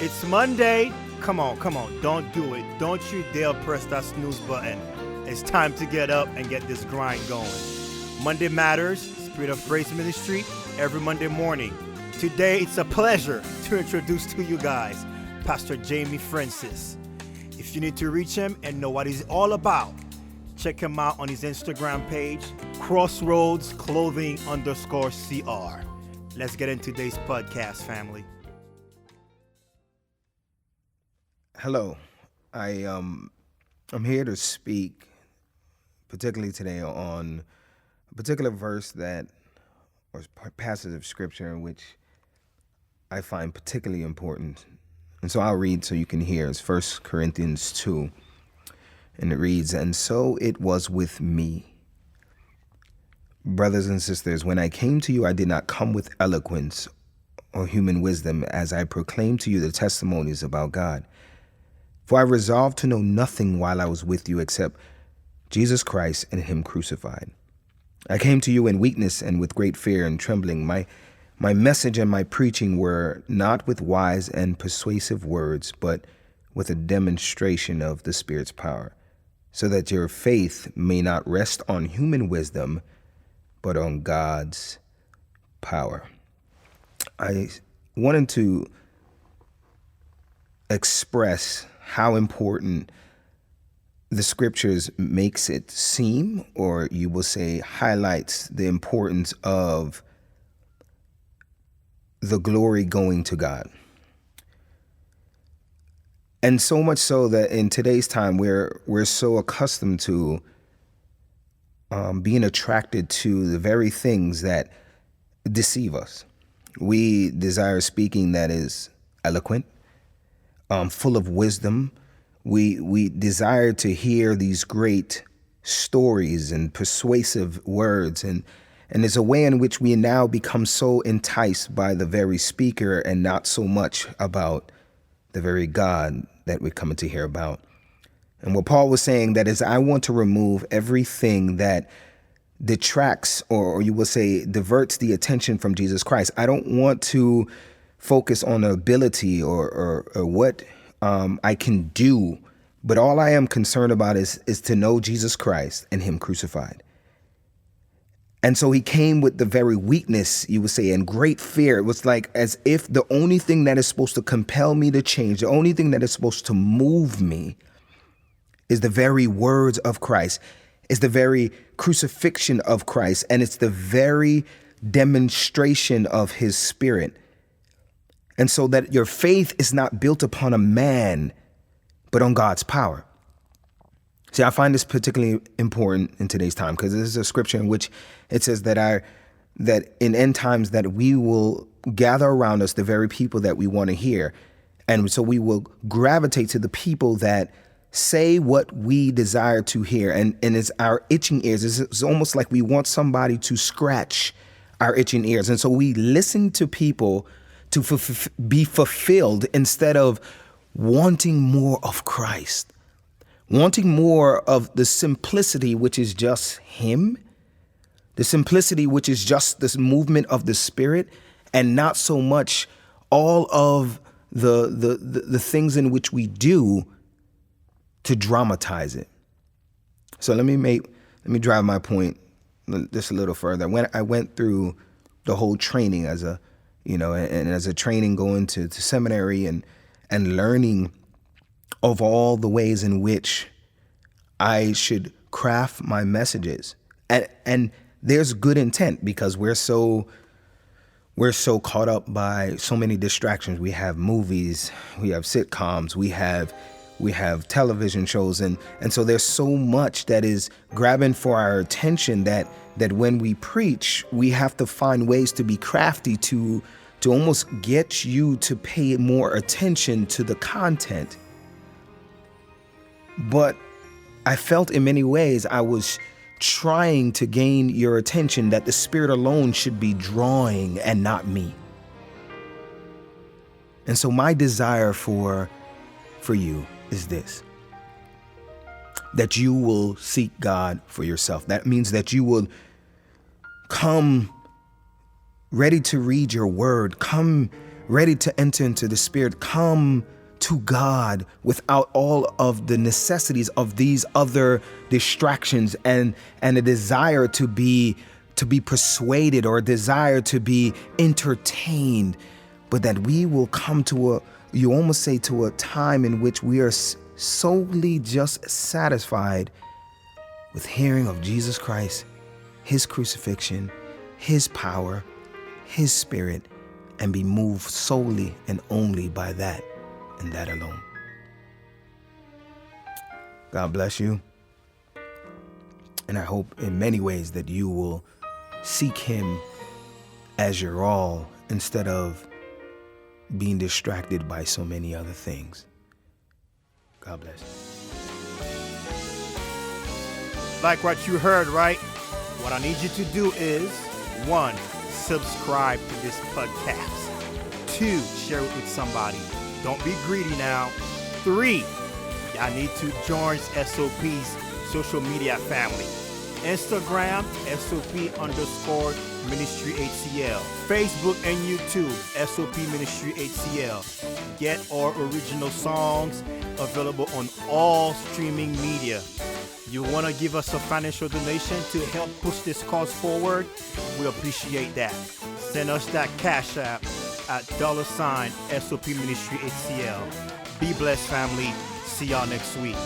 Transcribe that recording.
It's Monday. Come on, come on. Don't do it. Don't you dare press that snooze button. It's time to get up and get this grind going. Monday Matters, Spirit of Grace Ministry, every Monday morning. Today, it's a pleasure to introduce to you guys Pastor Jamie Francis. If you need to reach him and know what he's all about, check him out on his Instagram page, crossroadsclothing_CR. Let's get into today's podcast, family. Hello, I'm here to speak, particularly today, on a particular verse or passage of scripture in which I find particularly important. And so I'll read so you can hear. It's 1 Corinthians 2, and it reads, "And so it was with me. Brothers and sisters, when I came to you, I did not come with eloquence or human wisdom as I proclaimed to you the testimonies about God. For I resolved to know nothing while I was with you except Jesus Christ and him crucified. I came to you in weakness and with great fear and trembling. My message and my preaching were not with wise and persuasive words, but with a demonstration of the Spirit's power, so that your faith may not rest on human wisdom, but on God's power." I wanted to express how important the scriptures makes it seem, or you will say highlights the importance of the glory going to God. And so much so that in today's time we're so accustomed to being attracted to the very things that deceive us. We desire speaking that is eloquent, full of wisdom. We desire to hear these great stories and persuasive words, and there's a way in which we now become so enticed by the very speaker and not so much about the very God that we're coming to hear about. And what Paul was saying, that is, I want to remove everything that detracts, or you will say diverts the attention from Jesus Christ. I don't want to focus on ability or what I can do, but all I am concerned about is to know Jesus Christ and him crucified. And so he came with the very weakness, you would say, and great fear. It was like as if the only thing that is supposed to compel me to change, the only thing that is supposed to move me is the very words of Christ, is the very crucifixion of Christ, and it's the very demonstration of his Spirit. And so that your faith is not built upon a man, but on God's power. See, I find this particularly important in today's time, because this is a scripture in which it says that in end times that we will gather around us the very people that we want to hear. And so we will gravitate to the people that say what we desire to hear. And it's our itching ears. It's almost like we want somebody to scratch our itching ears. And so we listen to people to be fulfilled instead of wanting more of Christ, wanting more of the simplicity, which is just him, the simplicity, which is just this movement of the Spirit, and not so much all of the things in which we do to dramatize it. So let me drive my point just a little further. When I went through the whole training as a training, going to seminary and learning of all the ways in which I should craft my messages. And there's good intent, because we're so caught up by so many distractions. We have movies, we have sitcoms, we have television shows, and so there's so much that is grabbing for our attention that when we preach, we have to find ways to be crafty to almost get you to pay more attention to the content. But I felt in many ways I was trying to gain your attention, that the Spirit alone should be drawing and not me. And so my desire for you is this: that you will seek God for yourself. That means that you will come ready to read your word, come ready to enter into the Spirit, come to God without all of the necessities of these other distractions and a desire to be persuaded or a desire to be entertained, but that we will come to you almost say to a time in which we are solely just satisfied with hearing of Jesus Christ, his crucifixion, his power, his Spirit, and be moved solely and only by that and that alone. God bless you. And I hope in many ways that you will seek him as your all instead of being distracted by so many other things. God bless. Like what you heard, right? What I need you to do is 1, subscribe to this podcast. 2, share it with somebody. Don't be greedy now. 3, I need to join SOP's social media family. Instagram, SOP_Ministry HCL. Facebook and YouTube, SOP Ministry HCL. Get our original songs available on all streaming media. You want to give us a financial donation to help push this cause forward? We appreciate that. Send us that cash app at $SOP Ministry HCL. Be blessed, family. See y'all next week.